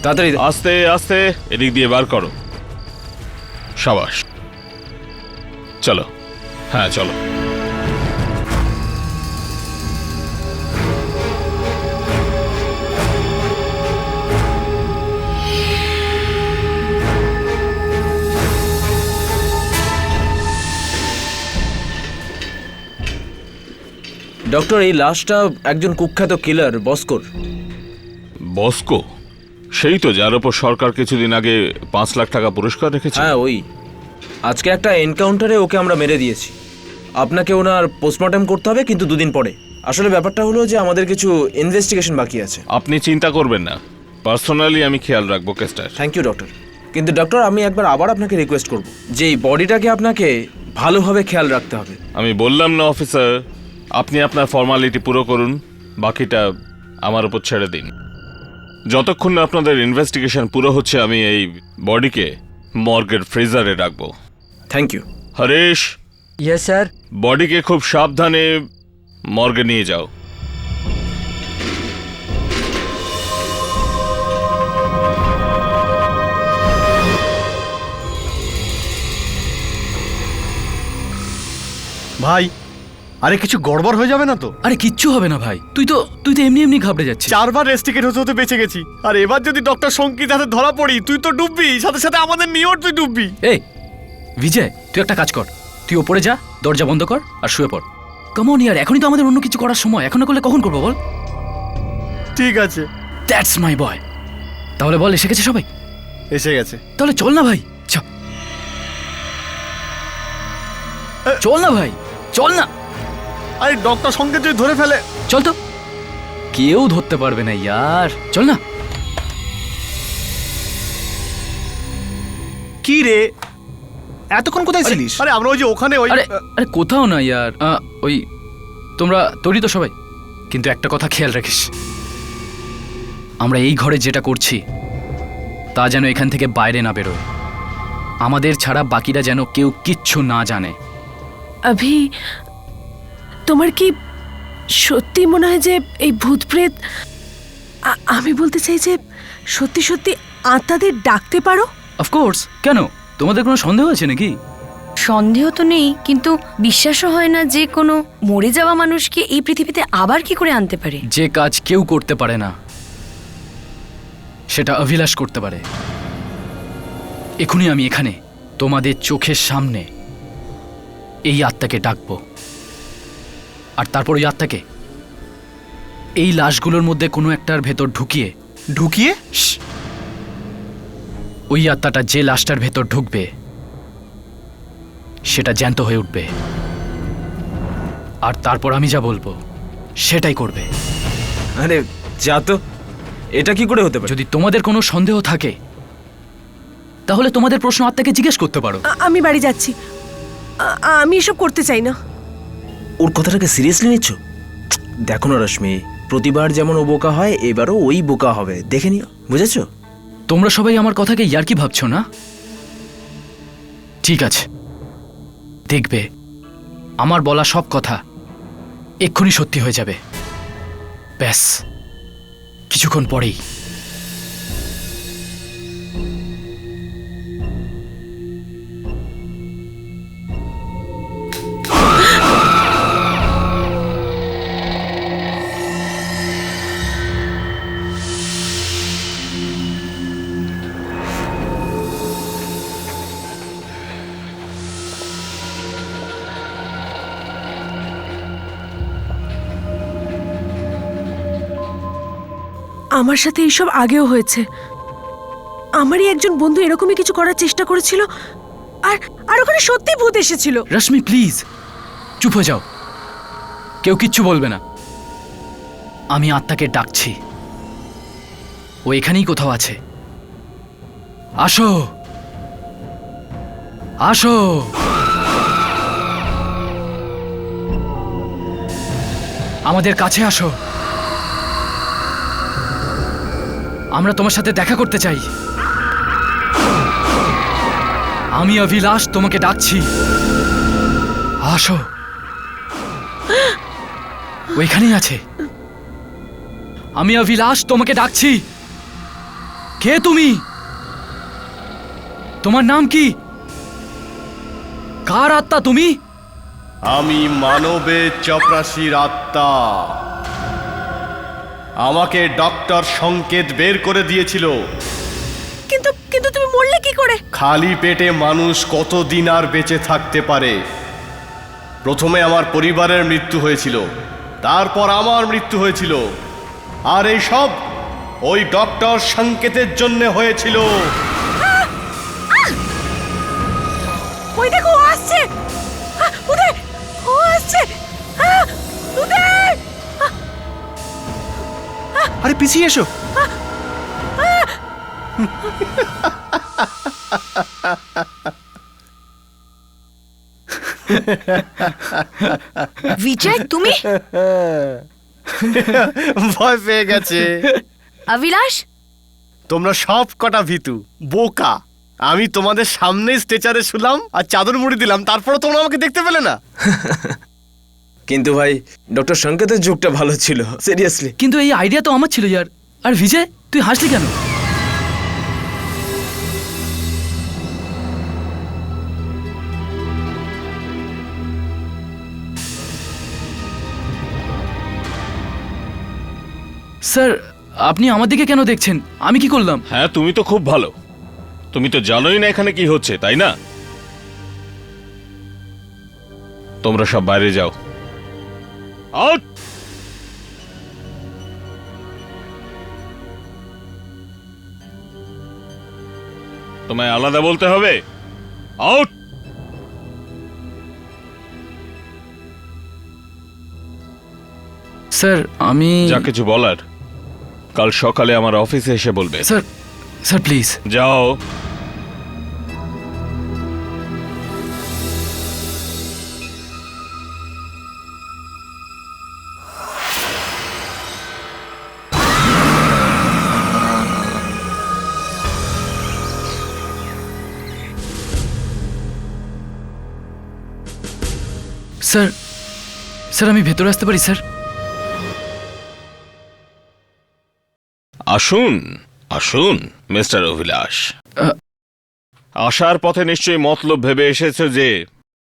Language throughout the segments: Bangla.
তাড়াতাড়ি আস্তে আস্তে এদিক দিয়ে বার করো। সাবাস, চলো। হ্যাঁ চলো। ডক্টর, এই লাশটা একজন কুখ্যাত কিলার বস্কোর। বস্কো? সেই তো যার উপর সরকার কিছুদিন আগে 5 লাখ টাকা পুরস্কার রেখেছে। হ্যাঁ ওই। আজকে একটা এনকাউন্টারে ওকে আমরা মেরে দিয়েছি। আপনাকে ওনার পোস্টমর্টম করতে হবে, কিন্তু 2 দিন পরে। আসলে ব্যাপারটা হলো যে আমাদের কিছু ইনভেস্টিগেশন বাকি আছে। আপনি চিন্তা করবেন না, পার্সোনালি আমি খেয়াল রাখবো কেসটার। Thank you doctor. কিন্তু ডক্টর, আমি একবার আবার আপনাকে রিকোয়েস্ট করব যে এই বডিটাকে আপনাকে ভালোভাবে খেয়াল রাখতে হবে। আমি বললাম না অফিসার, আপনি আপনার ফর্মালিটি পুরো করুন, বাকিটা আমার উপর ছেড়ে দিন। যতক্ষণ না আপনাদের ইনভেস্টিগেশন পুরো হচ্ছে আমি এই বডিকে মর্গের ফ্রিজারে রাখবো। Thank you. Haresh, yes sir. বডিকে খুব সাবধানে মর্গে নিয়ে যাও। ভাই, আরে কিছু গড়বড় হয়ে যাবে না তো? আরে কিচ্ছু হবে না ভাই, তুই তো এমনি এমনি ঘাবড়ে যাচ্ছিস। 4 বার রেস্টিকেট হতে হতে বেঁচে গেছি, আর এবার যদি ডক্টর সংকিত হাতে ধরা পড়ি, তুই তো ডুববি, সাথে সাথে আমাদের নিয়েও তুই ডুববি। এই বিজয়, তুই একটা কাজ কর, তুই ওপরে যা, দরজা বন্ধ কর আর শুয়ে পড়। কমন ইয়ার, এখনই তো আমাদের অন্য কিছু করার সময়, এখন না করলে কখন করবো বল? ঠিক আছে। দ্যাটস মাই বয়। তাহলে বল, এসে গেছে সবাই? এসে গেছে। তাহলে চল না ভাই, চল না ভাই, চল না। আরে ডক্টর সংকিত যদি ধরে ফেলে? চল তো, কেউ ধরতে পারবে না ইয়ার, চল না। কি রে, এতক্ষণ কোথায় ছিলিস? আরে আমরা ওই যে ওখানে ওই আরে আরে কোথাও না ইয়ার, ওই তোমরা তৈরি তো সবাই, কিন্তু একটা কথা খেয়াল রাখিস, আমরা এই ঘরে যেটা করছি তা যেন এখান থেকে বাইরে না বেরোয়, আমাদের ছাড়া বাকিরা যেন কেউ কিচ্ছু না জানে। অভি, তোমার কি সত্যি মনে হয় যে এই ভূত প্রেত, আমি বলতে চাই যে সত্যি সত্যি আত্মাদের ডাকতে পারো? অফকোর্স, কেন তোমাদের কোনো সন্দেহ আছে নাকি? সন্দেহ তো নেই, কিন্তু বিশ্বাসও হয় না যে কোনো মরে যাওয়া মানুষকে এই পৃথিবীতে আবার কি করে আনতে পারে। যে কাজ কেউ করতে পারে না সেটা অভিলাষ করতে পারে। এখনই আমি এখানে তোমাদের চোখের সামনে এই আত্মাকে ডাকবো, আর তারপর ওই আত্মাকে এই লাশগুলোর মধ্যে কোনো একটার ভেতর ঢুকিয়ে ওই আত্মাটা যে লাশটার ভেতর ঢুকবে সেটা জ্যান্ত হয়ে উঠবে, আর তারপর আমি যা বলবো সেটাই করবে। আরে যা তো, এটা কি করে হতে পারে? যদি তোমাদের কোনো সন্দেহ থাকে তাহলে তোমাদের প্রশ্ন আত্মাকে জিজ্ঞেস করতে পারো। আমি বাড়ি যাচ্ছি, আমি এসব করতে চাই না। ওর কথাটাকে সিরিয়াসলি নিচ্ছ? দেখো না রশ্মি, প্রতিবার যেমন ও বোকা হয়, এবারও ওই বোকা হবে, দেখে নিও, বুঝেছো? তোমরা সবাই আমার কথাকে ইয়ার্কি ভাবছো না? ঠিক আছে, দেখবে আমার বলা সব কথা এক্ষুনি সত্যি হয়ে যাবে, ব্যাস কিছুক্ষণ পরেই। আমার সাথে এইসব আগেও হয়েছে। আমারই একজন বন্ধু এরকমই কিছু করার চেষ্টা করেছিল, আর ওখানে সত্যি ভূত এসেছিল। রশ্মি প্লিজ চুপ হয়ে যাও, কেউ কিচ্ছু বলবে না। আমি আত্মাকে ডাকছি, ও এখানেই কোথাও আছে। আসো আসো, আমাদের কাছে আসো, আমরা তোমার সাথে দেখা করতে চাই। আমি অভিলাষ তোমাকে ডাকছি, আসো। ওইখানেই আছে, আমি অভিলাষ তোমাকে ডাকছি, কে তুমি? তোমার নাম কি? কার আত্মা তুমি? আমি মানবের চপরাশির আত্মা। আমাকে ডক্টর সংকেত বের করে দিয়েছিল। কিন্তু কিন্তু তুমি মরলে কি করে? খালি পেটে মানুষ কতদিন আর বেঁচে থাকতে পারে? প্রথমে আমার পরিবারের মৃত্যু হয়েছিল, তারপর আমার মৃত্যু হয়েছিল, আর এই সব ওই ডক্টর সংকেতের জন্য হয়েছিল। ওই দেখো, ও আসছে। উদয়, ও আসছে। উদয়! আরে পিছিয়ে এসো। বিজয়, তুমি? ভয় পেয়ে গেছে। অভিলাষ, তোমরা সব কটা ভীতু, বোকা। আমি তোমাদের সামনে স্ট্রেচারে শুলাম আর চাদর মুড়ি দিলাম, তারপরে তোমরা আমাকে দেখতে পেলে না। কিন্তু ভাই, ডক্টর সংকেতের যুগটা ভালো ছিল, সিরিয়াসলি। কিন্তু এই আইডিয়া তো আমার ছিল ইয়ার। আর বিজয়, তুই হাসলি কেন? স্যার, আপনি আমার দিকে কেন দেখছেন? আমি কি করলাম? হ্যাঁ, তুমি তো খুব ভালো। তুমি তো জানোই না এখানে কি হচ্ছে, তাই না? তোমরা সব বাইরে যাও। আউট! তোমায় আলাদা বলতে হবে। আউট! স্যার, আমি যা কিছু বলার কাল সকালে আমার অফিসে এসে বলবে। Sir, sir please. যাও। স্যার, স্যার আমি ভেতরে আসতে পারি স্যার? আসুন আসুন মিস্টার অভিলাষ। আসার পথে নিশ্চয়ই মতলব ভেবে এসেছো যে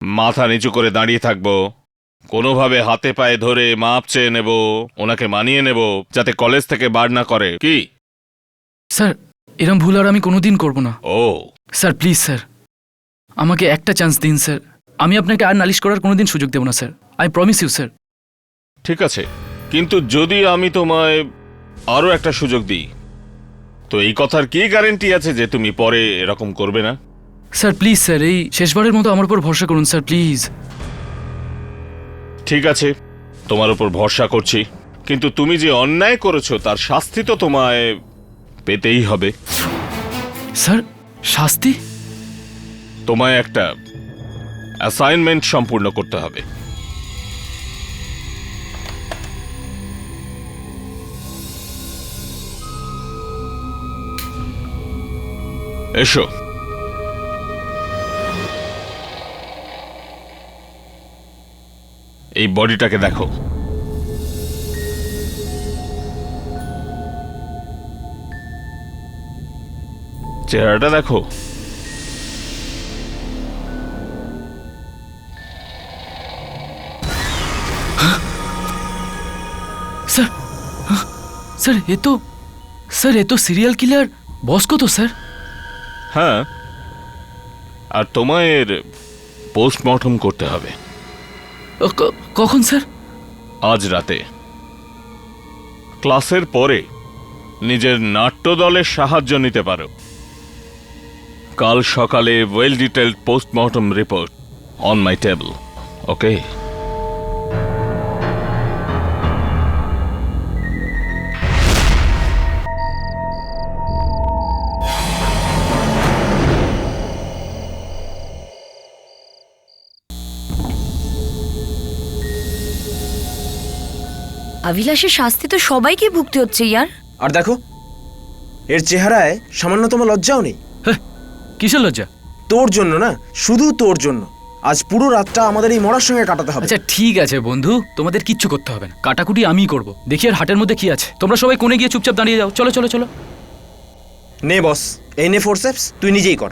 মাথা নিচু করে দাঁড়িয়ে থাকবো, কোনোভাবে হাতে পায়ে ধরে মাপ চেয়ে নেব, ওনাকে মানিয়ে নেব যাতে কলেজ থেকে বার না করে, কি? স্যার, এরম ভুল আর আমি কোনোদিন করব না। ও স্যার প্লিজ স্যার, আমাকে একটা চান্স দিন স্যার। আমি আপনাকে আর নালিশ করার কোনোদিন সুযোগ দেব না sir. I promise you sir. ঠিক আছে, কিন্তু যদি আমি তোমায় আরো একটা সুযোগ দিই, তো এই কথার কি গ্যারান্টি আছে যে তুমি পরে এরকম করবে না? স্যার প্লিজ স্যার, এই শেষবারের মতো আমার উপর ভরসা করুন স্যার, প্লিজ। ঠিক আছে, তোমার উপর ভরসা করছি, কিন্তু তুমি যে অন্যায় করেছো তার শাস্তি তো তোমায় পেতেই হবে। স্যার, শাস্তি? তোমায় একটা অ্যাসাইনমেন্ট সম্পূর্ণ করতে হবে। এসো। এই বডিটাকে দেখো। চেহারাটা দেখো। স্যার, স্যার এ তো সিরিয়াল কিলার বস কত স্যার? হ্যাঁ, আর তোমায় এর পোস্টমর্টম করতে হবে। কখন স্যার? আজ রাতে ক্লাসের পরে নিজের নাট্য দলের সাহায্য নিতে পারো। কাল সকালে well detailed postmortem report on my table. Okay? অভিলাষের শাস্তি তো সবাইকে ভুগতে হচ্ছে ইয়ার। আর দেখো, এর চেহারায় সামান্যতম লজ্জাও নেই। কিসের লজ্জা? তোর জন্য না, শুধু তোর জন্য আজ পুরো রাতটা আমাদের এই মরার সঙ্গে কাটাতে হবে। আচ্ছা ঠিক আছে বন্ধু, তোমাদের কিচ্ছু করতে হবে না, কাটাকুটি আমিই করব। দেখি আর হাটের মধ্যে কি আছে। তোমরা সবাই কোণে গিয়ে চুপচাপ দাঁড়িয়ে যাও। চলো চলো চলো। নে বস, এই নে ফোরসেপস, তুই নিজেই কর।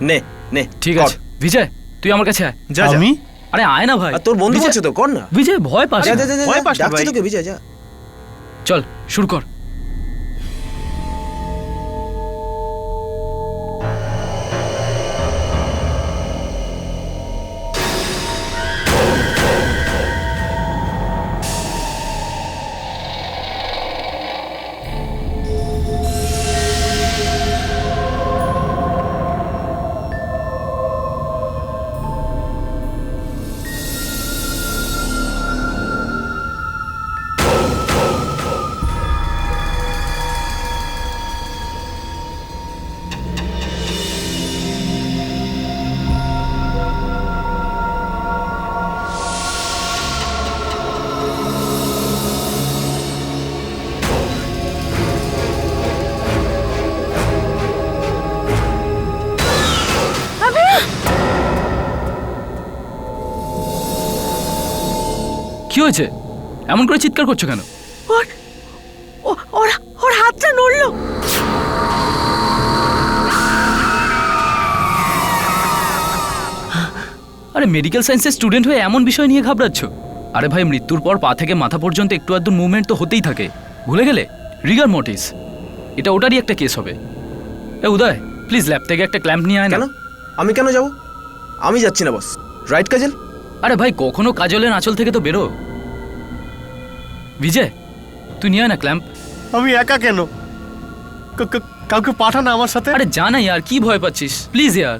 নে নে ঠিক কর। আছে বিজয়, তুই আমার কাছে আয়। যা যা। আমি আরে আয় না ভাই। আর তোর বন্ধু বিজয়- বলছে তো, কর না। বিজয় ভয় পাস যা না। যা যা, যা, ভয় পাস না ডাকছে ভাই। তোকে বিজয়, যা। চল শুরু কর। কি হয়েছে? এমন করে চিৎকার করছো কেন? ওর ওর ওর হাতটা নড়লো। আরে মেডিকেল সায়েন্সের স্টুডেন্ট হয়ে এমন বিষয় নিয়ে ঘাবড়াচ্ছ? আরে ভাই, মৃত্যুর পর পা থেকে মাথা পর্যন্ত একটু আধটু মুভমেন্ট তো হতেই থাকে। ভুলে গেলে? রিগার মর্টিস, এটা ওটারই একটা কেস হবে। এ উদয়, প্লিজ ল্যাব থেকে একটা ক্ল্যাম্প নিয়ে আয় না। কেন? আমি কেন যাব? আমি যাচ্ছি না বস। রাইট কাজল? আরে ভাই, কখনো কাজলের আঁচল থেকে তো বেরো। বিজয়, তুই নিয়ে আয় না ক্ল্যাম্প। আমি একা কেন? কাউকে পাঠান আমার সাথে। আরে জানা ইয়ার, কি ভয় পাচ্ছিস? Please year.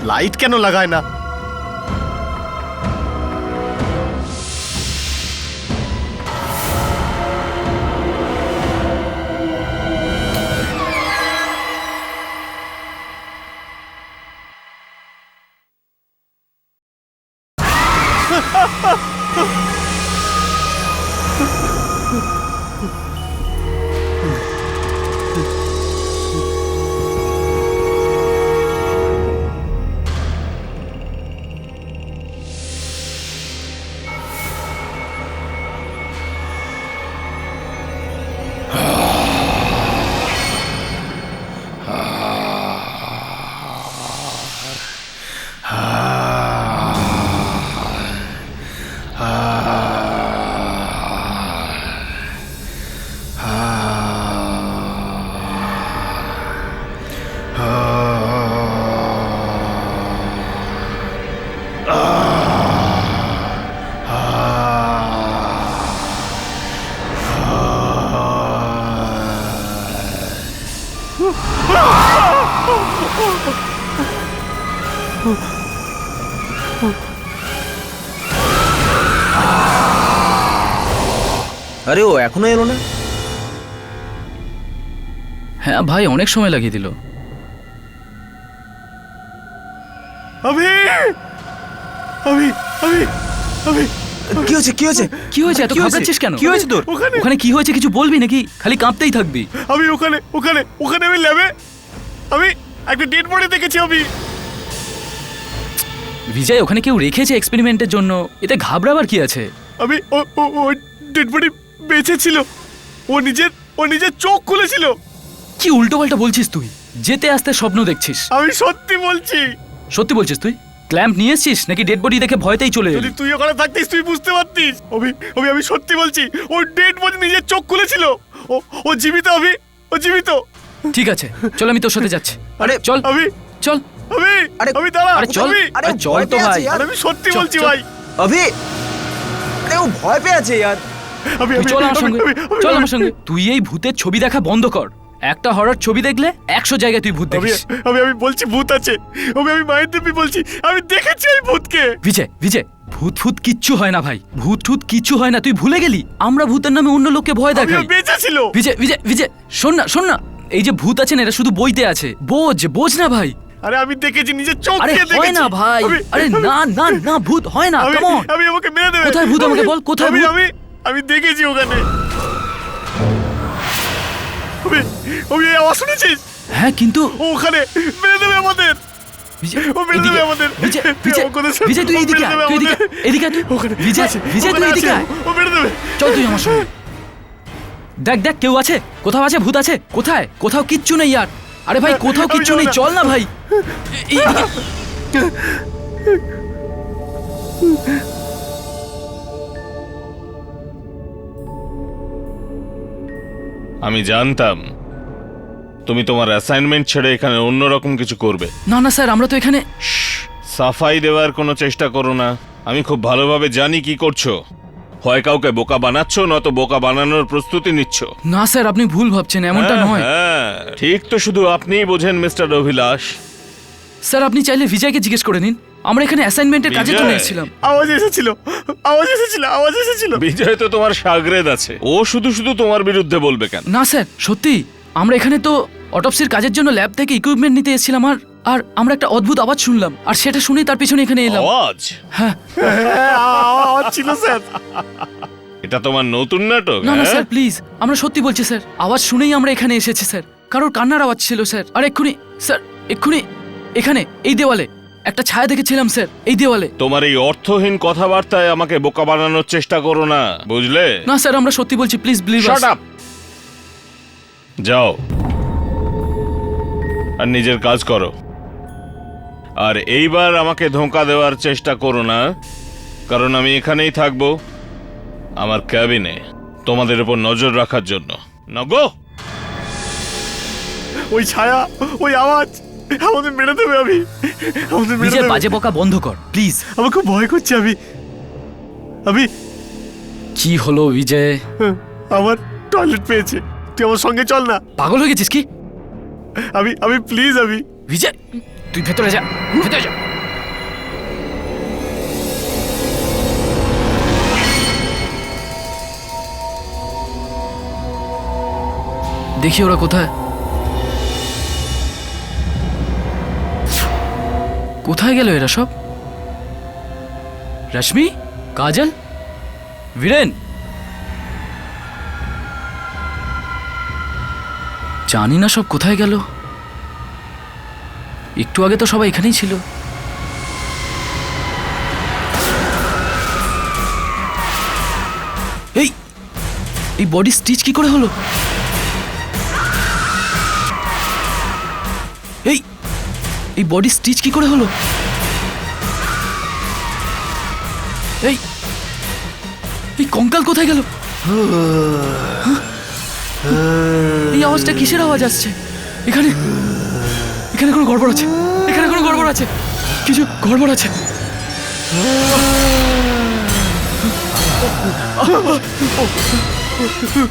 লাইট কেন লাগায় না? আরে ও এখনো এলো না? হ্যাঁ ভাই, অনেক সময় লাগিয়ে দিল। আমি আমি আমি আমি কি হয়েছে, কি হয়েছে? কি হয়েছে? এত কি হয়েছে? ঘাবড়াচ্ছিস কেন? কি হয়েছে তোর? ওখানে ওখানে কি হয়েছে কিছু বলবি নাকি? খালি কাঁপতেই থাকবি। আমি ওখানে ওখানে ওখানে আমি ল্যাবে আমি একটা ডেড বডি দেখেছি। আমি বিজয়, ওখানে কেউ রেখেছে এক্সপেরিমেন্টের জন্য, এতে ঘাবড়াবার কি আছে? আমি ও ডেড বডি বেঁচে ছিল। ও নিজের চোখ খুলেছিল। কি উল্টোপাল্টা বলছিস তুই? যেতে আসতে স্বপ্ন দেখছিস। আমি সত্যি বলছি। সত্যি বলছিস তুই? ক্ল্যাম্প নিয়ে এসছিস নাকি ডেড বডি দেখে ভয়তেই চলে যদি এলি? তুই ওখানে থাকতিস তুই বুঝতে পারতিস। আমি সত্যি বলছি, ও ডেড বডি নিজের চোখ খুলেছিল। ও জীবিত। ও জীবিত। ঠিক আছে, চল আমি তোর সাথে যাচ্ছি। আরে চল আমি চল। অভি আরে, অভি দাঁড়া আরে চল, অভি, আরে আরে চল ভয় তো পেয়ে ভাই। আছে, আরে আমি সত্যি চল, বলছি চল। ভাই अभी अरे वो भय पे আছে यार অভি তুই অভি, চল আমার অভি, সঙ্গে, অভি, অভি, চল অভি, আমার সঙ্গে। তুই এই ভূতের ছবি দেখা বন্ধ কর। একটা হরর ছবি দেখলে 100 জায়গায় তুই ভূত অভি দেখিস। আমি বলছি ভূত আছে অভি, আমি মায়ের দেবী বলছি, আমি দেখেছি এই ভূতকে। বিজয় বিজয়, ভূত ফুত কিচ্ছু হয় না ভাই, ভূত ঠুত কিচ্ছু হয় না। তুই ভুলে গেলি আমরা ভূতের নামে অন্য লোককে ভয় অভি, দেখাই। ও বেঁচে ছিল। বিজয় বিজয় বিজয়, শোন না শোন না, এই যে ভূত আছে না এটা শুধু বইতে আছে, বোঝ বোঝ না ভাই। আরে আমি দেখেছি, নিজের চোখ আরে দিয়ে দেখেছি। হয় না ভাই, অভি, আরে না না না, ভূত হয় না, অভি, কাম অন। আমি আমাকে মেরে দেবে। কোথায় ভূত আমাকে অভি, বল, কোথায় অভি, ভূত? আমি দেখেছি ওখানে। অভি অভি, এই আওয়াজ শুনেছিস? হ্যাঁ কিন্তু ও ওখানে মেরে দেবে আমাদের। বিজয়, ও মেরে এদিকে, দেবে আমাদের। বিজয় বিজয় ও কোথায় আছে? বিজয়, তুই ও এদিকে মেরে আয়, দেবে তুই এদিকে আমাদের। এদিকে আয় তুই। ওখানে বিজয় আছে, বিজয়, তুই ওখানে এদিকে আছে, আয়। ও মেরে দেবে। চল তুই আমার সঙ্গে। দেখ দেখ, কেউ আছে, কোথাও আছে ভূত আছে, কোথায়? কোথাও কিচ্ছু নেই আর। আরে ভাই কোথাও আমি কিচ্ছু যাবো নেই, না। চল না ভাই। এইদিকে। আমি জানতাম তুমি তোমার অ্যাসাইনমেন্ট ছেড়ে এখানে অন্যরকম কিছু করবে। না না স্যার, আমরা তো এখানে। সাফাই দেওয়ার কোনো চেষ্টা করো না। আমি খুব ভালোভাবে জানি কি করছো। হয় কাউকে বোকা বানাচ্ছ, নয়তো বোকা বানানোর প্রস্তুতি নিচ্ছ। না স্যার, আপনি ভুল ভাবছেন, এমনটা হ্যাঁ, নয়। হ্যাঁ, ঠিক তো শুধু আপনিই বোঝেন মিস্টার অভিলাষ। স্যার আপনি চাইলে বিজয়কে জিজ্ঞেস করে নিন, আমরা এখানে অ্যাসাইনমেন্টের কাজের জন্য বিজয়? এসেছিলাম। আওয়াজ এসেছিল, আওয়াজ এসেছিল, আওয়াজ এসেছিল। বিজয় তো তোমার সাগরেদ আছে, ও শুধু শুধু তোমার বিরুদ্ধে বলবে কেন? না স্যার সত্যি, আমরা এখানে তো অটোপসির কাজের জন্য ল্যাব থেকে ইকুইপমেন্ট নিতে এসেছিলাম, আর আর আমরা একটা অদ্ভুত আওয়াজ শুনলাম, আর সেটা শুনেই তার পিছনে এখানে এলাম। আওয়াজ? হ্যাঁ। হ্যাঁ, আওয়াজ ছিল স্যার। এটা তোমার নতুন নাটক? না না হ্যাঁ? স্যার প্লিজ, আমরা সত্যি বলছি স্যার, আওয়াজ শুনেই আমরা এখানে এসেছি স্যার। কারোর কান্নার আওয়াজ ছিল স্যার, আর এক্ষুনি স্যার, এক্ষুনি এখানে এই দেওয়ালে একটা ছায়া দেখেছিলাম স্যার, এই দেওয়ালে। তোমার এই অর্থহীন কথাবার্তায় আমাকে বোকা বানানোর চেষ্টা করো না, বুঝলে? না স্যার আমরা সত্যি বলছি, please believe us. Shut up. যাও আর নিজের কাজ করো। আর এইবার আমাকে ধোঁকা দেওয়ার চেষ্টা করো না, কারণ আমি এখানেই থাকবো আমার ক্যাবিনে তোমাদের উপর নজর রাখার জন্য। নগো, ওই ছায়া, ওই আওয়াজ আমাদের মেরে দেবে। আমি আমাদের মেরে বিজয় দেবে। বাজে বকা বন্ধ কর প্লিজ। আমার খুব ভয় করছে। আমি কি হলো বিজয়? আমার টয়লেট পেয়েছে, তুই আমার সঙ্গে চল না। পাগল হয়ে গেছিস কি? আমি প্লিজ আমি। বিজয় তুই ভেতরে যা, ভেতরে যা। দেখি ওরা কোথায়, কোথায় গেল এরা সব? রশ্মি, কাজল, বীরেন, জানি না সব কোথায় গেল। একটু আগে তো সবাই এখানেই ছিল। এই এই বডি স্টিচ কি করে হলো? এই এই বডি স্টিচ কি করে হলো? এই এই কঙ্কাল কোথায় গেল? হ্যাঁ? এই আওয়াজটা কিসের আওয়াজ আসছে? এখানে এখানে কোনো গড়বড় আছে, এখানে কোনো গড়বড় আছে, কিছু গড়বড় আছে।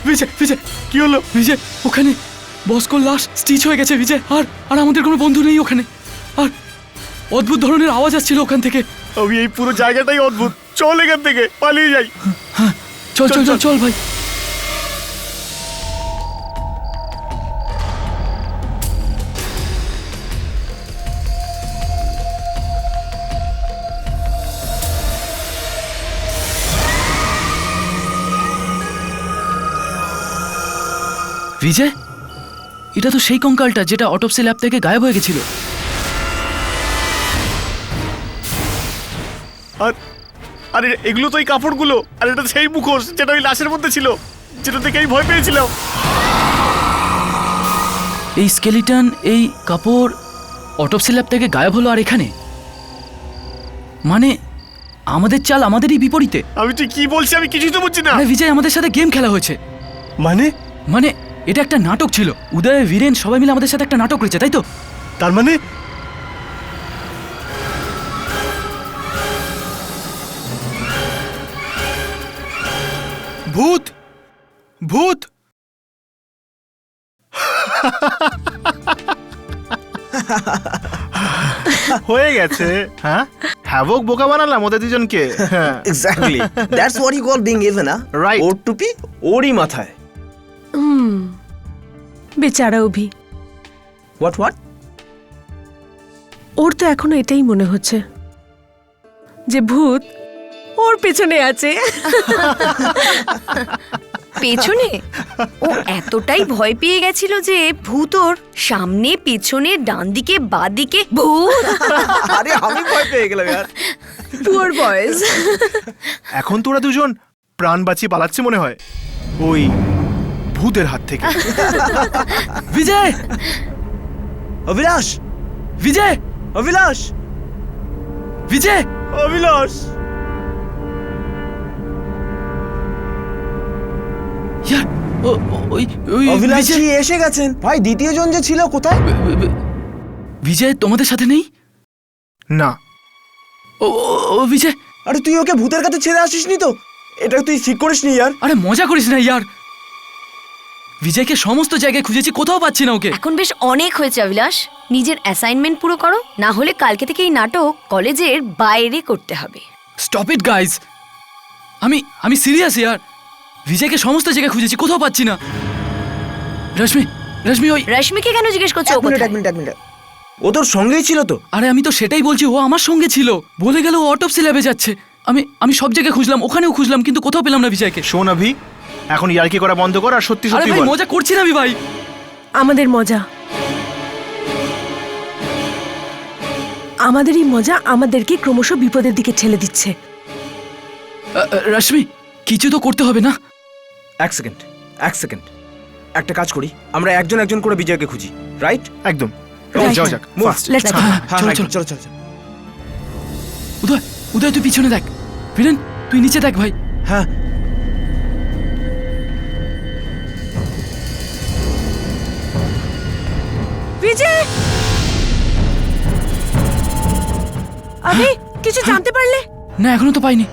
বিজয় বিজয় কি হলো? বিজয়, ওখানে বস্কোর লাশ স্টিচ হয়ে গেছে বিজয়, আর আর আমাদের কোনো বন্ধু নেই ওখানে, আর অদ্ভুত ধরনের আওয়াজ আসছিল ওখান থেকে। আমি এই পুরো জায়গাটাই অদ্ভুত। চল এখান থেকে, পালিয়ে যাই। হ্যাঁ চল চল চল চল ভাই। বিজয়, এটা তো সেই কঙ্কালটা যেটা অটোপসি ল্যাব থেকে গায়েব হয়ে গেছিল। আর আরে এগুলো তো এই কাপড়গুলো, আর এটা সেই মুখোশ যেটা ওই লাশের মধ্যে ছিল, যেটা দেখে আমি ভয় পেয়েছিলাম। এই স্কেলিটন, এই কাপড় অটোপসি ল্যাব থেকে গায়েব হলো, আর এখানে মানে আমাদের চাল আমাদেরই বিপরীতে। আমি তুই কি বলছিস? আমি কিছুই তো বুঝছি না। আরে বিজয়, আমাদের সাথে গেম খেলা হয়েছে। মানে মানে এটা একটা নাটক ছিল। উদয়, বীরেন সবাই মিলে আমাদের সাথে একটা নাটক করেছে, তাই তো? তার মানে ভূত ভূত হয়ে গেছে। হ্যাঁ, হ্যাভক বোকা বানালাম ওদের দুজনকে। Exactly, that's what you call being even, Right. ওর টুপি ওরই মাথায়। বেচারা অভি, হোয়াট ওর তো এখনো এটাই মনে হচ্ছে যে ভূত ওর পেছনে আছে। পেছনে ও এতটাই ভয় পেয়ে গেছিল যে ভূত ওর সামনে পেছনে ডান দিকে বাঁ দিকে ভূত। আরে আমি ভয় পেয়ে গেলাম यार। Poor boys. এখন তোরা দুজন প্রাণ বাঁচিয়ে পালাচ্ছে মনে হয় ওই ভূতের হাত থেকে। বিজয়, অভিলাষ, বিজয়, অভিলাষ, বিজয়! অভিলাষ। ইয়ার, ওই অভিলাষ বিজয়, জি এসে গেছেন। ভাই দ্বিতীয় জন যে ছিল কোথায়? বিজয় তোমাদের সাথে নেই? না, ও বিজয়, আরে তুই ওকে ভূতের কাছে ছেড়ে আসিসনি তো? এটা তুই ঠিক করিসনি यार। আরে মজা করিস না ইয়ার। বিজয়কে সমস্ত জায়গায় খুঁজেছি, কোথাও পাচ্ছি না ওকে। এখন বেশ অনেক হয়েছে অভিলাষ, নিজের অ্যাসাইনমেন্ট পুরো করো, না হলে কালকে থেকে এই নাটক কলেজের বাইরে করতে হবে। স্টপ ইট গাইজ, আমি সিরিয়াস ইয়ার। বিজয়কে সমস্ত জায়গায় খুঁজেছি, কোথাও পাচ্ছি না। রশ্মি ওই, রশ্মিকে কেন জিজ্ঞেস করছো? ও এক মিনিট কোথায়? এক মিনিট এক মিনিট, ও তোর সঙ্গেই ছিল তো? আরে আমি তো সেটাই বলছি, ও আমার সঙ্গে ছিল। বলে গেল ও অটোপসি ল্যাবে যাচ্ছে। আমি সব জায়গায় খুঁজলাম, ওখানেও খুঁজলাম, কিন্তু কোথাও পেলাম না বিজয়কে। শোন অভি, এখন ইয়ার্কি করা বন্ধ কর আর সত্যি আরে সত্যি ভাই বল। মজা করছি না আমি ভাই। আমাদের মজা, আমাদেরই মজা আমাদেরকে ক্রমশ বিপদের দিকে ঠেলে দিচ্ছে। রশ্মি, কিছু তো করতে হবে না? এক সেকেন্ড, একটা কাজ করি, আমরা একজন একজন করে বিজয়কে খুঁজি, রাইট? একদম, Right. যাও যাক Move. ফাস্ট। Let's go. চলো। চলো। উদয় তুই পিছনে দেখ। বীরেন তুই নিচে দেখ ভাই। হ্যাঁ, বিজয়, আমি কিছু জানতে পারলে? না এখনো তো পাইনি,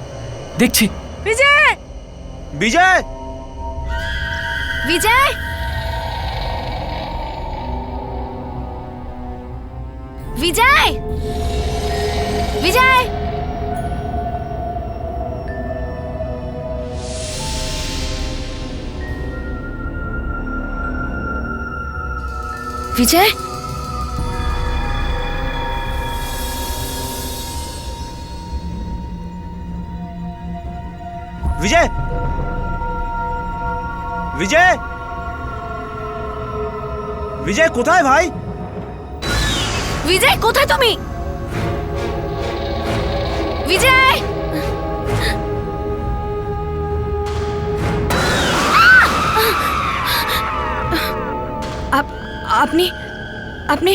দেখছি। বিজয়, বিজয়, বিজয়, বিজয়, বিজয়, বিজয়, বিজয়, বিজয়, বিজয় কোথায় ভাই? বিজয় কোথায় তুমি? বিজয়, আপনি আপনি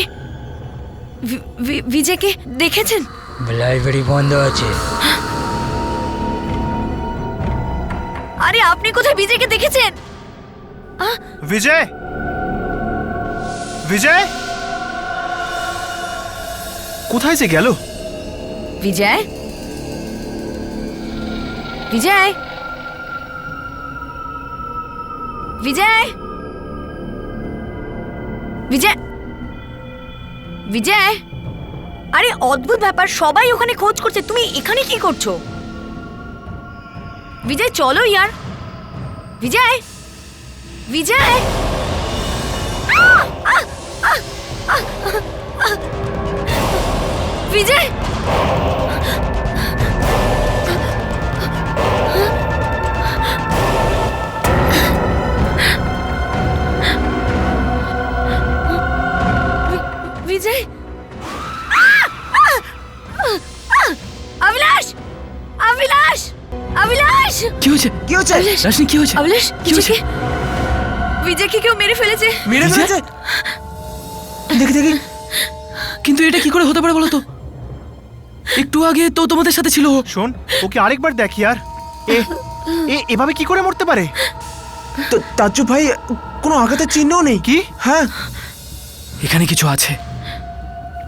বিজয়কে দেখেছেন? লাইব্রেরি বন্ধ আছে। আরে আপনি কোথায় বিজয়কে দেখেছেন? বিজয়, বিজয় কোথায় যে গেল? বিজয়, বিজয়, বিজয়, বিজয়, বিজয়! আরে অদ্ভুত ব্যাপার, সবাই ওখানে খোঁজ করছে, তুমি এখানে কি করছো? বিজয় চলো ইয়ার। বিজয়, বিজয়, বিজয়, বিজয়, অভিলাষ, অভিলাষ, অভিলাষ! কি হয়েছে? কি হচ্ছে? রশ্মি কি হয়েছে? অভিলাষ, কি হয়েছে? বিজয়কে কেউ মেরে ফেলেছে। মেরে বিজয়? ফেলেছে? দেখি কিন্তু এটা কি করে হতে পারে বলো তো? একটু আগে তো তোমাদের সাথে ছিল ও। শোন, ওকে আরেকবার দেখ ইয়ার। এভাবে কি করে মরতে পারে? তাজ্জু ভাই, কোনো আঘাতের চিহ্নও নেই কি? হ্যাঁ, এখানে কিছু আছে,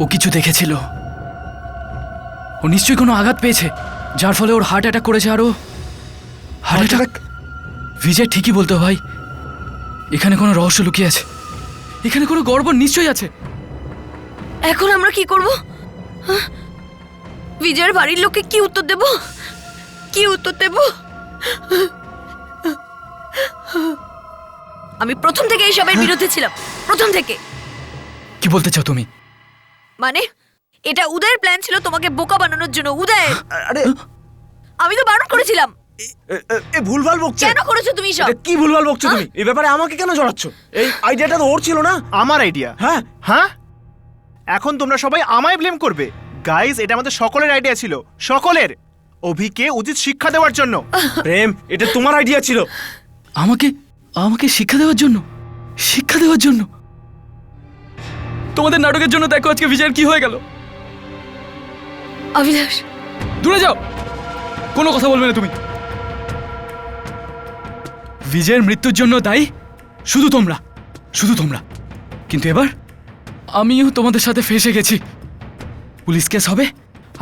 ও কিছু দেখেছিল। ও নিশ্চয়ই কোনো আঘাত পেয়েছে, যার ফলে ওর হার্ট অ্যাটাক করেছে। আর ও হার্ট অ্যাটাক বিজয় ঠিকই বলতো ভাই, এখানে কোনো রহস্য লুকিয়ে আছে, এখানে কোনো গড়বড় নিশ্চয়ই আছে। এখন আমরা কি করব? হ্যাঁ? বিজয়ের বাড়ির লোককে কি উত্তর দেব? কি উত্তর দেব? আমি প্রথম থেকে এইসবের বিরুদ্ধে ছিলাম, প্রথম থেকে। কি বলতে চাও তুমি? মানে এটা উদয়ের প্ল্যান ছিল তোমাকে বোকা বানানোর জন্য। উদয়, আরে আমি তো বারণ করেছিলাম। এ ভুলভাল বকছে। কেন করেছো তুমি সব? এটা কি ভুলভাল বকছো তুমি? এই ব্যাপারে আমাকে কেন জড়াচ্ছ? এই আইডিয়াটা তো ওর ছিল না। আমার আইডিয়া। হ্যাঁ হ্যাঁ, এখন তোমরা সবাই আমায় ব্লেম করবে। গাইজ, এটা আমাদের সকলের আইডিয়া ছিল, সকলের। অভিকে উচিত শিক্ষা দেওয়ার জন্য। প্রেম, এটা তোমার আইডিয়া ছিল। আমাকে আমাকে শিক্ষা দেওয়ার জন্য? শিক্ষা দেওয়ার জন্য? তোমাদের নাটকের জন্য দেখো আজকে বিজয়ের কি হয়ে গেল। অভিলাষ, দূরে যাও, কোনো কথা বলবে না তুমি। বিজয়ের মৃত্যুর জন্য দায়ী শুধু তোমরা, শুধু তোমরা। কিন্তু এবার আমিও তোমাদের সাথে ফেঁসে গেছি। পুলিশ কেস হবে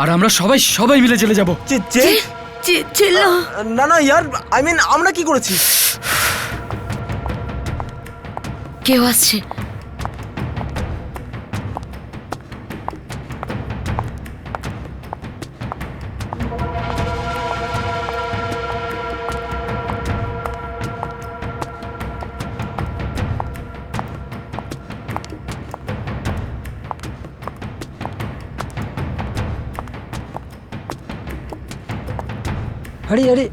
আর আমরা সবাই সবাই মিলে জেলে যাব। ছিল না না ইয়ার, আই মিন আমরা কি করেছি? কেউ আসছে। আরে আরে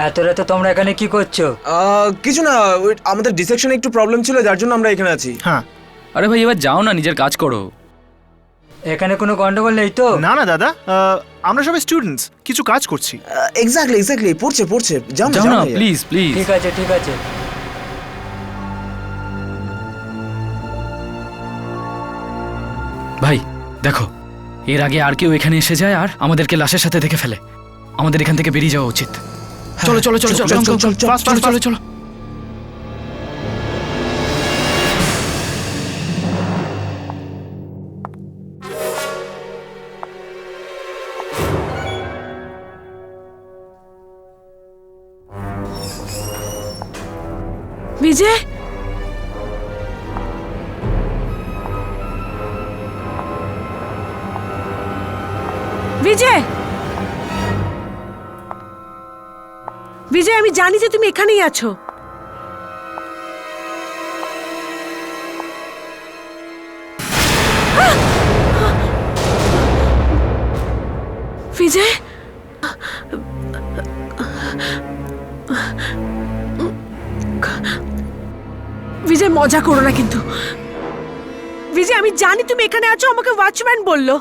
এত রাতে তোমরা এখানে কি করছো? কিছু না, আমাদের ডিসেকশনে একটু প্রবলেম ছিল, যার জন্য আমরা এখানে আছি। হ্যাঁ। আরে ভাই এবার যাও না, নিজের কাজ করো। এখানে কোনো গন্ডগোল নেই তো? না না দাদা, আমরা সবাই স্টুডেন্টস, কিছু কাজ করছি। এক্স্যাক্টলি পড়ছে। যাও যাও না ভাইয়া। Please please. ঠিক আছে ঠিক আছে। ভাই দেখো, এর আগে আর কেউ এখানে এসে যায় আর আমাদেরকে লাশের সাথে দেখে ফেলে। আমাদের এখান থেকে বেরিয়ে যাওয়া উচিত। চলো চলো চলো চলো চলো চলো চলো চলো। বিজয়, বিজয়, বিজয়, আমি জানি যে তুমি এখানেই আছো। বিজয়, বিজয় মজা করো না কিন্তু। বিজয়, আমি জানি তুমি এখানে আছো, আমাকে ওয়াচম্যান বললো।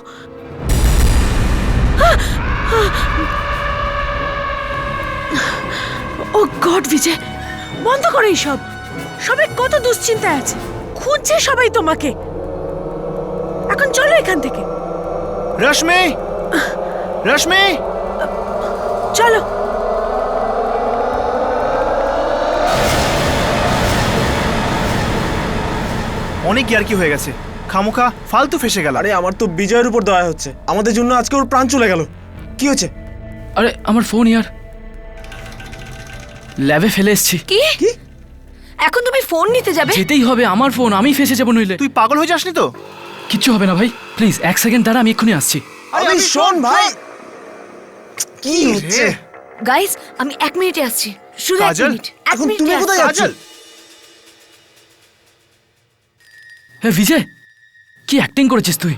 ও গড বিজয়, বন্ধ করো এইসব। সবাই কত দুশ্চিন্তায় আছে, খুঁজছে সবাই তোমাকে। এখন চলো এখান থেকে। রশ্মি, রশ্মি, চলো। অনেক ইয়ার্কি হয়ে গেছে, খামোখা ফালতু ফেসে গেল। আরে আমার তো বিজয়ের উপর দয়া হচ্ছে, আমাদের জন্য আজকে ওর প্রাণ চলে গেল। কি হয়েছে? আরে আমার ফোন ইয়ার, ল্যাবে ফেলে এসেছি। কি? এখন তুমি ফোন নিতে যাবে? যেতেই হবে, আমার ফোন, আমি ফেসে যাবো নইলে। তুই পাগল হয়ে যাসনি তো? কিচ্ছু হবে না ভাই, প্লিজ 1 সেকেন্ড দাঁড়া, আমি এক্ষুনি আসছি। আরে শোন ভাই, কি হচ্ছে? গাইস, আমি 1 মিনিটে আসছি। শুধু 1 কাজল, মিনিট। এখন তুমি কোথায় যাচ্ছ? কাজল, হ্যাঁ বিজয়, কি অ্যাক্টিং করেছিস তুই?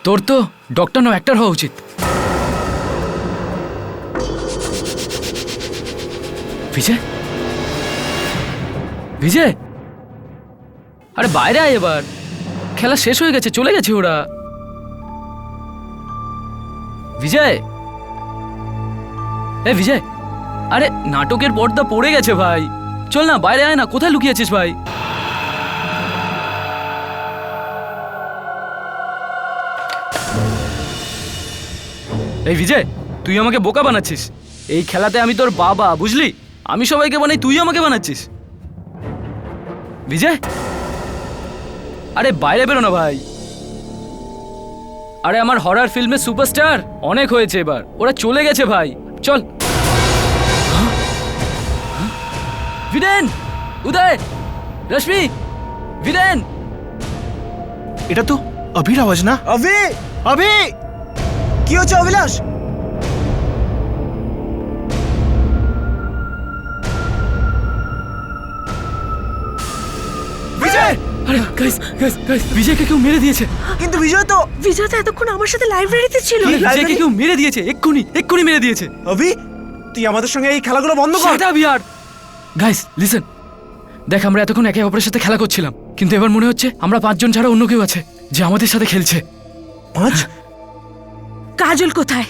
তোর তো ডক্টর নো অ্যাক্টর হওয়া উচিত। বিজয়, বিজয়, আরে বাইরে আয় এবার, খেলা শেষ হয়ে গেছে, চলে গেছে ওরা। বিজয়, এ বিজয়, আরে নাটকের পর্দা পড়ে গেছে ভাই, চল না বাইরে আয় না, কোথায় লুকিয়েছিস ভাই? এই বিজয়, তুই আমাকে বোকা বানাচ্ছিস। এই খেলাতে আমি তোর বাবা, বুঝলি? আমি সবাইকে বানাই, তুই আমাকে বানাচ্ছিস। বিজয়, আরে বাইরে বেরো না ভাই। আরে আমার হরর ফিল্মের সুপারস্টার অনেক হয়েছে, এবার ওরা চলে গেছে ভাই। চল। ভিরেন, উদয়, রশ্মি, ভিরেন। এটা তো অভির আওয়াজ না? অভি, অভি! কি হচ্ছে অভিলাষ? বিজয়! আরে গাইস গাইস গাইস, বিজয়কে কেউ মেরে দিয়েছে। কিন্তু বিজয় তো বিজয় তো এতক্ষণ আমার সাথে লাইব্রেরিতে ছিল। বিজয়কে কেউ মেরে দিয়েছে, এক্ষুনি মেরে দিয়েছে। অভি, তুই আমাদের সঙ্গে এই খেলাগুলো বন্ধ কর। শাট আপ ইয়ার। গাইস লিসেন, দেখ আমরা এতক্ষণ একে অপরের সাথে খেলা করছিলাম, কিন্তু এবার মনে হচ্ছে আমরা 5 জন ছাড়া অন্য কেউ আছে যে আমাদের সাথে খেলছে। 5? কাজল কোথায়?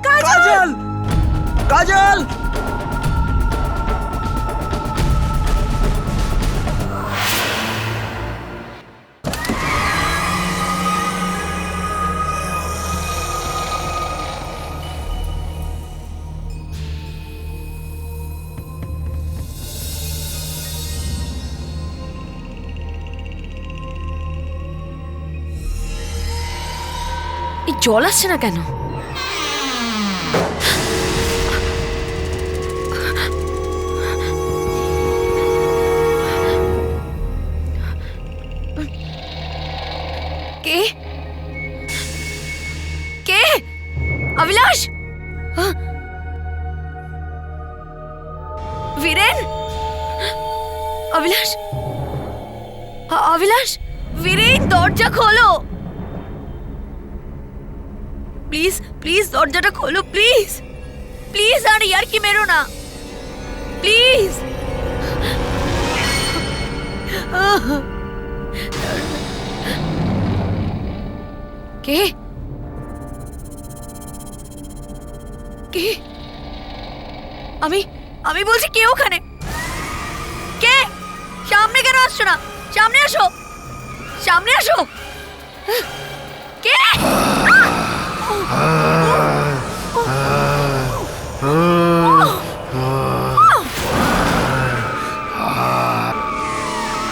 কাজল! কাজল! এই জল আসছে না কেন? কে কে? অভিলাষ? বীরেন? অভিলাষ? অভিলাষ? বীরেন, দরজা খোলো প্লিজ, প্লিজ দরজাটা খোলো প্লিজ, প্লিজ। আর ইয়ার কি মেরো না প্লিজ। কে কে? আমি বলছি কে ওখানে? কে? সামনে কেন আসছো না? সামনে আসো, সামনে আসো। কে?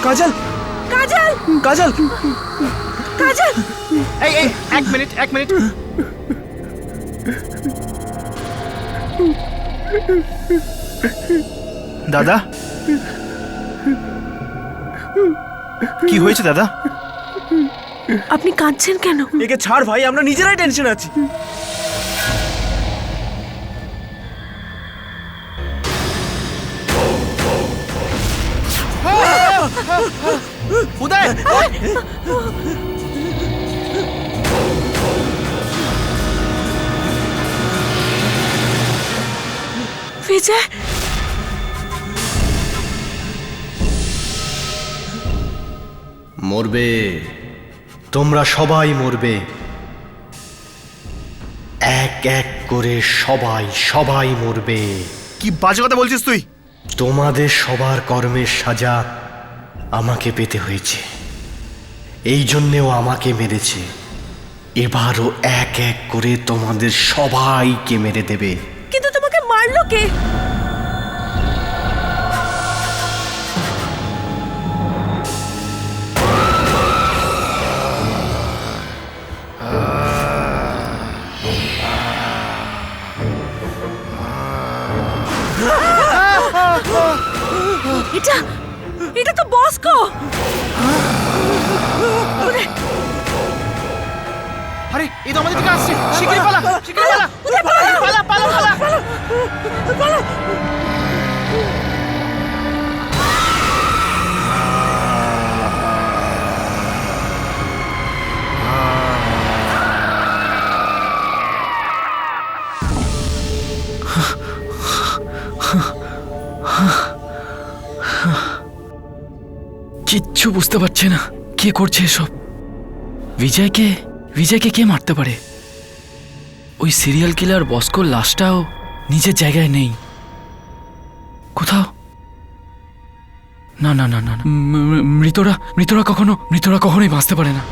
কাজল! কাজল! কাজল! কাজল! এই এক মিনিট। দাদা, কি হয়েছে দাদা? আপনি কাঁদছেন কেন? একে ছাড় ভাই, আমরা নিজেরাই টেনশন আছি। উদয়! বিজয়! মরবে, তোমরা সবাই মরবে, এক এক করে সবাই মরবে। কি বাজে কথা বলছিস তুই? তোমাদের সবার কর্মের সাজা আমাকে পেতে হয়েছে, এই জন্যেও আমাকে মেরেছে। এবারও এক এক করে তোমাদের সবাইকে মেরে দেবে। কিন্তু তোমাকে মারলো কে? এটা তো বসকো। আরে এই তো আমাদের দিকে আসছে। শিগগিরই পালা, শিগগিরই পালা, পালা। কিচ্ছু বুঝতে পারছে না কে করছে এসব। বিজয়কে কে মারতে পারে? ওই সিরিয়াল কিলার বস্কোর লাশটাও নিজের জায়গায় নেই কোথাও। না না না না, মৃতরা কখনোই বাঁচতে পারে না।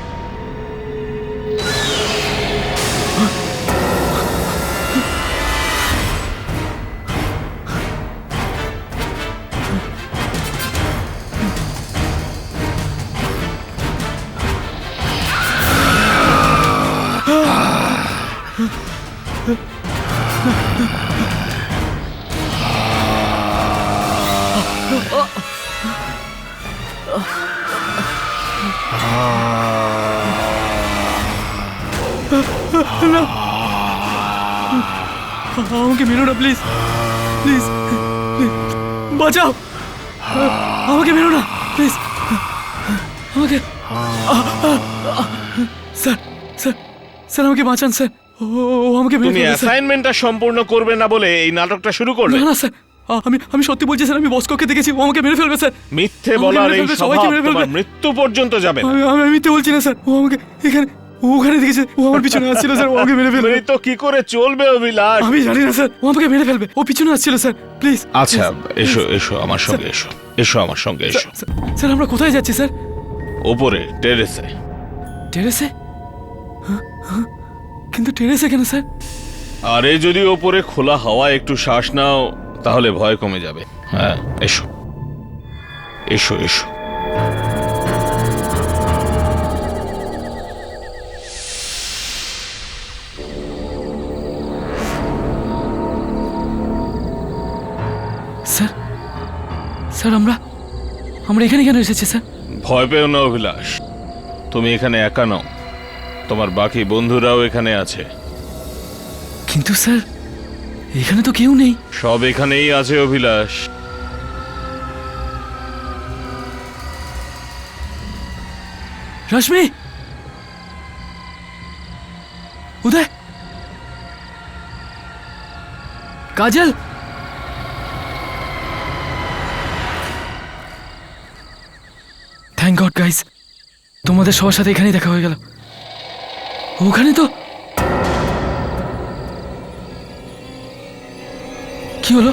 না আমাকে মেরো না প্লিজ প্লিজ বাঁচাও আমাকে মেরো না প্লিজ আমাকে স্যার স্যার স্যার আমাকে বাঁচান স্যার ও আমাকে মেরে তুমি ফেলবে, স্যার। অ্যাসাইনমেন্টটা সম্পূর্ণ করবে না বলে এই নাটকটা শুরু করলে? না না স্যার আমি সত্যি বলছি স্যার আমি বসককে দেখেছি ও আমাকে মেরে ফেলবে স্যার মিথ্যে আমাকে বলার মেরে এই ফেলবে, স্বভাব সবাইকে মেরে ফেলবে। তোমার মৃত্যু পর্যন্ত যাবে না। আমি মিথ্যে বলছি না স্যার ও আমাকে এখানে ওখানে দেখেছে ও আমার পিছনে আসছিল স্যার ও আমাকে মেরে ফেলবে তুমি তো কি করে চলবে অভিলাষ? আমি জানি না স্যার ও আমাকে মেরে ফেলবে ও পিছনে আসছিল স্যার প্লিজ আচ্ছা এসো এসো আমার সঙ্গে এসো এসো আমার সঙ্গে এসো। স্যার আমরা কোথায় যাচ্ছি স্যার ওপরে টেরেসে। টেরেসে কিন্তু টেরেসে কেন স্যার আরে যদি ওপরে খোলা হাওয়া একটু শ্বাস নাও তাহলে ভয় কমে যাবে। হ্যাঁ এসো এসো এসো। স্যার স্যার আমরা এখানে কেন এসেছি স্যার ভয় পেও না অভিলাষ, তুমি এখানে একা নও, তোমার বাকি বন্ধুরাও এখানে আছে। কিন্তু স্যার এখানে তো কেউ নেই সব এখানেই আছে অভিলাষ। রশ্মি উদয় কাজল থ্যাংক গড গাইস তোমাদের সবার সাথে এখানেই দেখা হয়ে গেল ওখানে তো কি হলো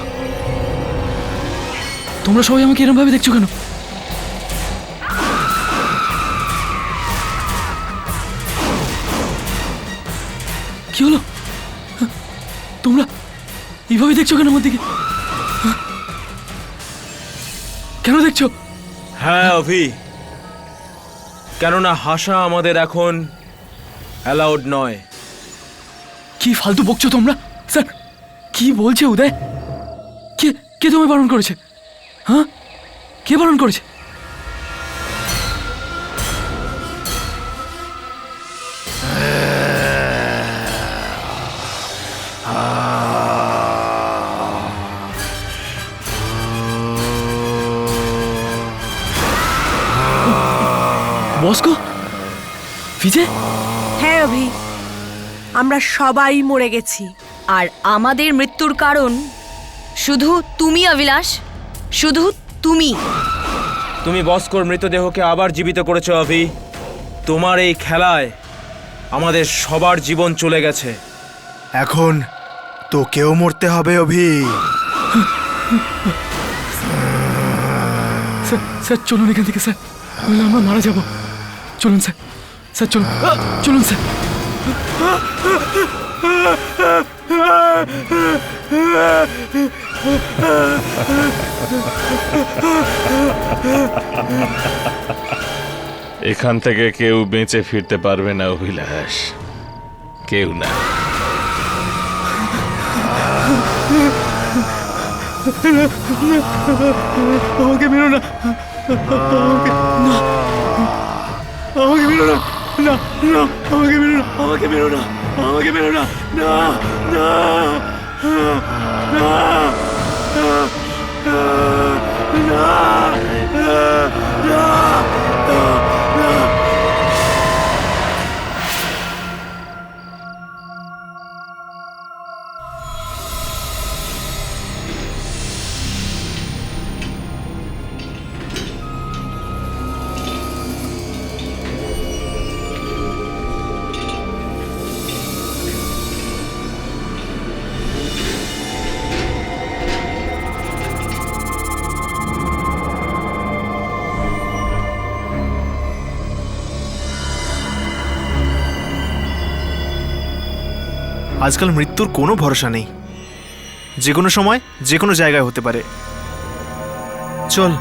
তোমরা সবাই আমাকে এরকম ভাবে দেখছো কেন কি হলো তোমরা এইভাবে দেখছো কেন আমার দিকে কেন দেখছো হ্যাঁ অভি, কেননা হাসা আমাদের এখন অ্যালাউড নয়। কি ফালতু বকছো তোমরা স্যার কি বলছে উদয় কে কে তোমায় বারণ করেছে হ্যাঁ কে বারণ করেছে বসকো বিজয় হ্যাঁ অভি আমরা সবাই মরে গেছি আর আমাদের মৃত্যুর কারণ শুধু তুমি অভিলাষ, শুধু তুমি। তুমি বস্কোর মৃতদেহকে আবার জীবিত করেছো অভি। তোমার এই খেলায় আমাদের সবার জীবন চলে গেছে। এখন তোকেও মরতে হবে অভি। স্যার স্যার চলুন এখান থেকে স্যার নইলে আমরা মারা যাব চলুন স্যার স্যার চলুন চলুন স্যার এখান থেকে কেউ বেঁচে ফিরতে পারবে না অভিলাষ, কেউ না। আমাকে মেরো না আমাকে না আমাকে মেরো না না না আমাকে মেরো না আমাকে মেরো না আমাকে মেরো না না না আজকাল মৃত্যুর কোনো ভরসা নেই, যে কোনো সময় যে কোনো জায়গায় হতে পারে। চল